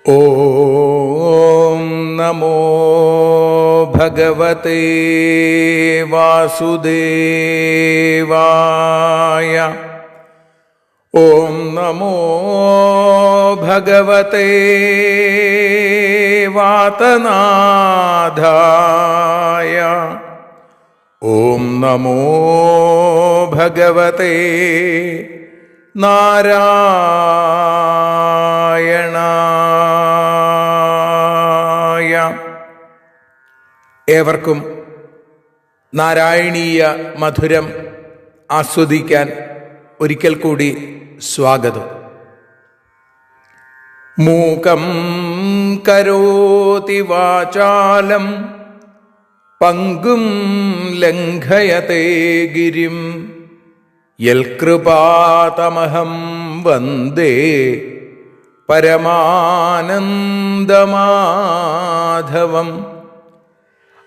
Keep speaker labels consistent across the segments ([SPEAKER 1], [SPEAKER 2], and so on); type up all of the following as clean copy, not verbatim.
[SPEAKER 1] ഓം നമോ ഭഗവതേ വാസുദേവായ. ഓം നമോ ഭഗവതേ വാതനാഥായ. ഓം നമോ ഭഗവതേ നാരായണായ. ഏവർക്കും നാരായണീയ മധുരം ആസ്വദിക്കാൻ ഒരിക്കൽ കൂടി സ്വാഗതം. മൂകം കരോതി വാചാലം പങ്കും ലംഘയതേ ഗിരിം യൽകൃപാതമഹം വന്ദേ പരമാനന്ദമാധവം.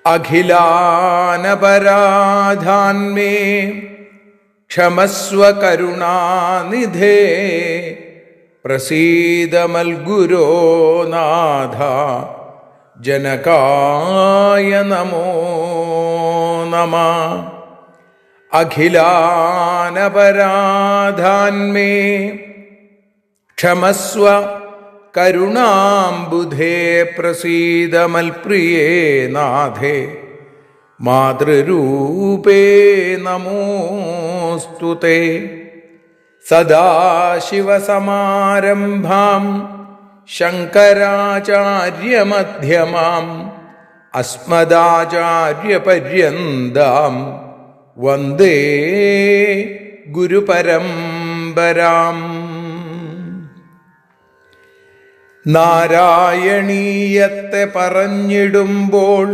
[SPEAKER 1] അഖിലാനപരാധാന്മേ ക്ഷമസ്വ കരുണാനിധേ പ്രസീദ മൽഗുരോ നാഥ ജനകായ നമോ നമഃ. അഖിലാനപരാധാന്മേ ക്ഷമസ്വ കരുണാംബുധേ പ്രസീദ മൽപ്രിയേ നാഥേ മാതൃരൂപേ നമോസ്തുതേ. സദാശിവസമാരംഭാം ശങ്കരാചാര്യമധ്യമാം അസ്മദാചാര്യപര്യന്താം വന്ദേ ഗുരുപരമ്പരാം. നാരായണീയത്തെ പറഞ്ഞിടുമ്പോൾ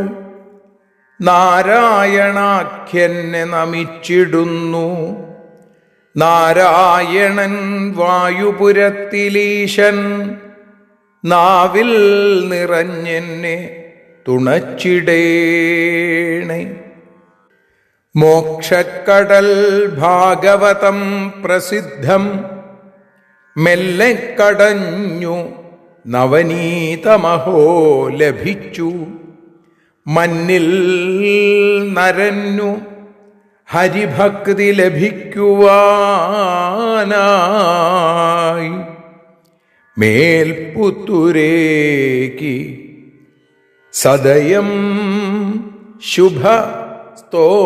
[SPEAKER 1] നാരായണാഖ്യനെ നമിച്ചിടുന്നു. നാരായണൻ വായുപുരത്തിലീശൻ നാവിൽ നിറഞ്ഞെന്നെ തുണച്ചിടേണേ. മോക്ഷക്കടൽ ഭാഗവതം പ്രസിദ്ധം മെല്ലെ കടഞ്ഞു നവനീതമഹോ ലഭിച്ചു. മന്നിൽ നരന്നു ഹരിഭക്തി ലഭിക്കുവാനായി മേൽപുത്തുരേക്ക് സദയം ശുഭ സ്തോത്രകാവ്യം.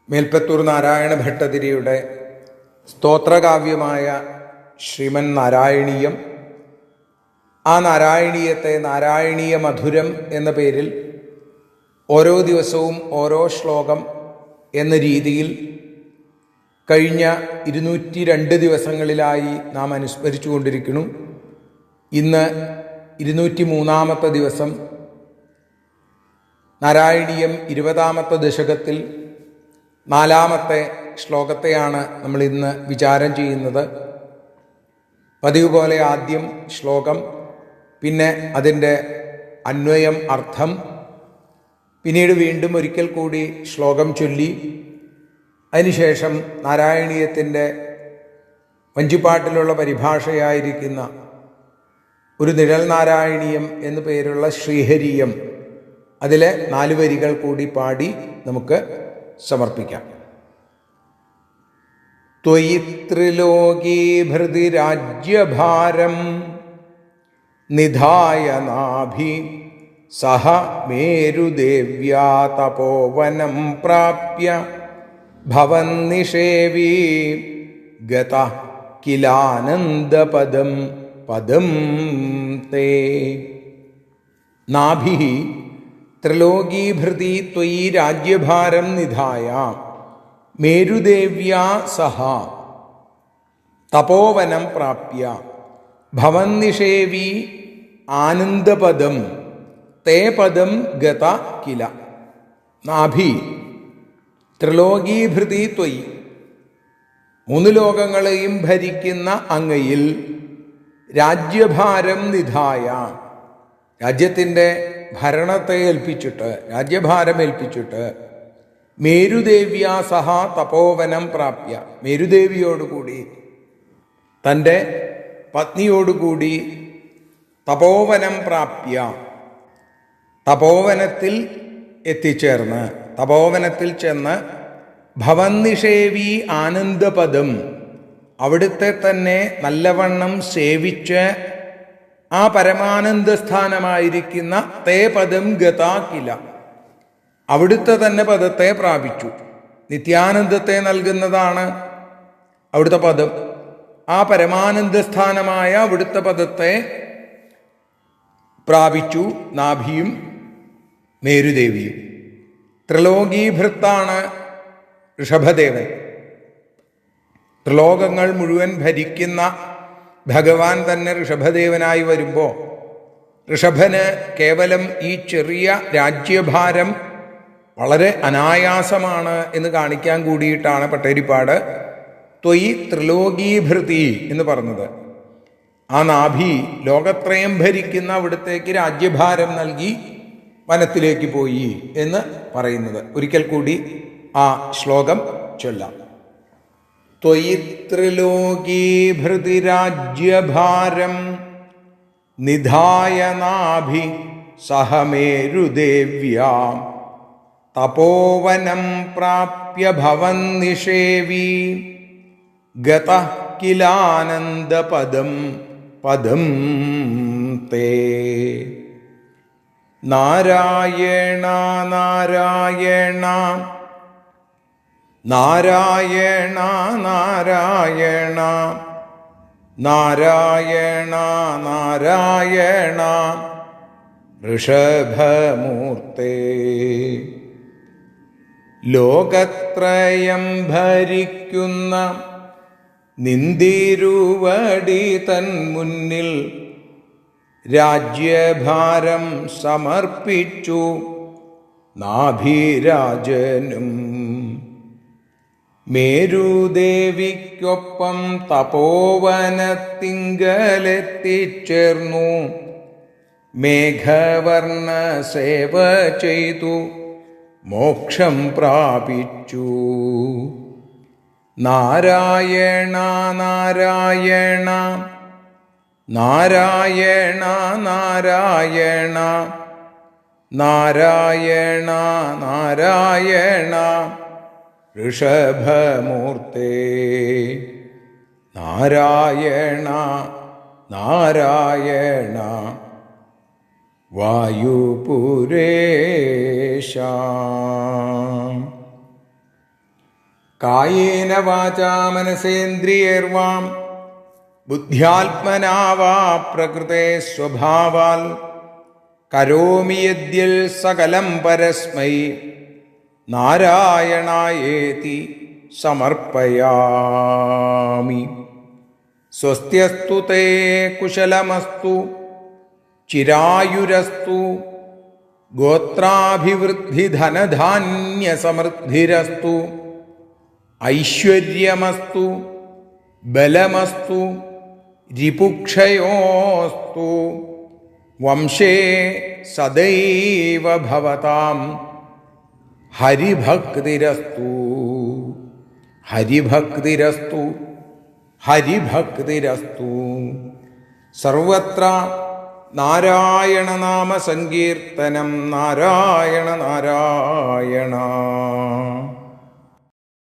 [SPEAKER 1] മേൽപ്പത്തൂർ നാരായണ ഭട്ടതിരിയുടെ സ്തോത്രകാവ്യമായ ശ്രീമൻ നാരായണീയം. ആ നാരായണീയത്തെ നാരായണീയ മധുരം എന്ന പേരിൽ ഓരോ ദിവസവും ഓരോ ശ്ലോകം എന്ന രീതിയിൽ കഴിഞ്ഞ 202 ദിവസങ്ങളിലായി നാം അനുസ്മരിച്ചു കൊണ്ടിരിക്കുന്നു. ഇന്ന് 203-ാമത്തെ ദിവസം. നാരായണീയം 20-ാമത്തെ ദശകത്തിൽ 4-ാമത്തെ ശ്ലോകത്തെയാണ് നമ്മൾ ഇന്ന് വിചാരം ചെയ്യുന്നത്. പതിവ് പോലെ ആദ്യം ശ്ലോകം, പിന്നെ അതിൻ്റെ അന്വയം, അർത്ഥം, പിന്നീട് വീണ്ടും ഒരിക്കൽ കൂടി ശ്ലോകം ചൊല്ലി അതിനുശേഷം നാരായണീയത്തിൻ്റെ വഞ്ചിപ്പാട്ടിലുള്ള പരിഭാഷയായിരിക്കുന്ന ഒരു നിഴൽ നാരായണീയം എന്നു പേരുള്ള ശ്രീഹരീയം, അതിലെ 4 വരികൾ കൂടി പാടി നമുക്ക് സമർപ്പിക്കാം. ത്വയി ത്രിലോകീഭൃതി രാജ്യഭാരം നിധായ നാഭി സഹ മേരുദേവ്യാ തപോവനം പ്രാപ്യ ഭവന്നിഷേവീ ഗത കിലാനന്ദപദം പദം തേ. നാഭി ത്രിലോകീഭൃതി ത്വയി രാജ്യഭാരം നിധായ മേരുദേവ്യാ സഹ തപോവനം പ്രാപ്യ ഭവന്നിഷേവീ ആനന്ദപദം തേ പദം ഗത കില. നാഭി ത്രിലോകീഭൃതി ത്വയി, 3 ലോകങ്ങളെയും ഭരിക്കുന്ന അങ്ങയിൽ രാജ്യഭാരം നിധായ, രാജ്യത്തിൻ്റെ ഭരണത്തെ ഏൽപ്പിച്ചിട്ട്, രാജ്യഭാരം ഏൽപ്പിച്ചിട്ട് മേരുദേവ്യാ സഹ തപോവനം പ്രാപ്യ, മേരുദേവിയോടുകൂടി തൻ്റെ പത്നിയോടുകൂടി തപോവനം പ്രാപ്യ, തപോവനത്തിൽ എത്തിച്ചേർന്ന്, തപോവനത്തിൽ ചെന്ന് ഭവന്നിഷേവി ആനന്ദപദം, അവിടുത്തെ തന്നെ നല്ലവണ്ണം സേവിച്ച് ആ പരമാനന്ദസ്ഥാനമായിരിക്കുന്ന തേ പദം ഗതാകില, അവിടുത്തെ തന്നെ പദത്തെ പ്രാപിച്ചു. നിത്യാനന്ദത്തെ നൽകുന്നതാണ് അവിടുത്തെ പദം. ആ പരമാനന്ദസ്ഥാനമായ അവിടുത്തെ പദത്തെ പ്രാപിച്ചു നാഭിയും മേരുദേവിയും. ത്രിലോകീഭൃത്താണ് ഋഷഭദേവൻ. ത്രിലോകങ്ങൾ മുഴുവൻ ഭരിക്കുന്ന ഭഗവാൻ തന്നെ ഋഷഭദേവനായി വരുമ്പോൾ ഋഷഭന് കേവലം ഈ ചെറിയ രാജ്യഭാരം വളരെ അനായാസമാണ് എന്ന് കാണിക്കാൻ കൂടിയിട്ടാണ് പട്ടേരിപ്പാട് ത്വയി ത്രിലോകീഭൃതി എന്ന് പറഞ്ഞത്. ആ നാഭി ലോകത്രയം ഭരിക്കുന്ന അവിടത്തേക്ക് രാജ്യഭാരം നൽകി വനത്തിലേക്ക് പോയി എന്ന് പറയുന്നത്. ഒരിക്കൽ കൂടി ആ ശ്ലോകം ചൊല്ലാം. ത്വയി ത്രിലോകീഭൃതി രാജ്യഭാരം നിധായ നാഭി സഹമേരുദേവ്യാം തപോവനം പ്രാപ്യ ഭവന്നിഷേവി ഗതഃ കിലാനന്ദപദം പദം തേ. നാരായണ നാരായണ നാരായണ നാരായണ നാരായണ നാരായണ ഋഷഭമൂർത്തേ. ലോകത്രയം ഭരിക്കുന്ന നിന്തിരുവടി തൻ മുന്നിൽ രാജ്യഭാരം സമർപ്പിച്ചു നാഭിരാജനും. മേരുദേവിക്കൊപ്പം തപോവനത്തിങ്കലെത്തിച്ചേർന്നു മേഘവർണ്ണ സേവ ചെയ്തു മോക്ഷം പ്രാപിച്ചു. നാരായണ നാരായണ നാരായണ നാരായണ നാരായണ നാരായണ ഋഷഭമൂർത്തേ. നാരായണ നാരായണ വായുപുരേശ. കായേന വാചാ മനസേന്ദ്രിയൈർവാം ബുദ്ധ്യാത്മനാ വാ പ്രകൃതേ സ്വഭാവാൽ കരോമി യദ്യൽ സകലം പരസ്മൈ നാരായണായേതി സമർപ്പയാമി. സ്വസ്ത്യസ്തു തേ കുശലമസ്തു ചിരായുരസ്തു ഗോത്രാഭിവൃദ്ധി ധനധാന്യസമൃദ്ധിരസ്തു ഐശ്വര്യമസ്തു ബലമസ്തു രിപുക്ഷയോസ്തു വംശേ സദൈവ ഭവതാം ഹരിഭക്തിരസ്തു. ഹരിഭക്തിരസ്തു ഹരിഭക്തിരസ്തു. സർവത്ര നാരായണനാമ സങ്കീർത്തനം. നാരായണ നാരായണ.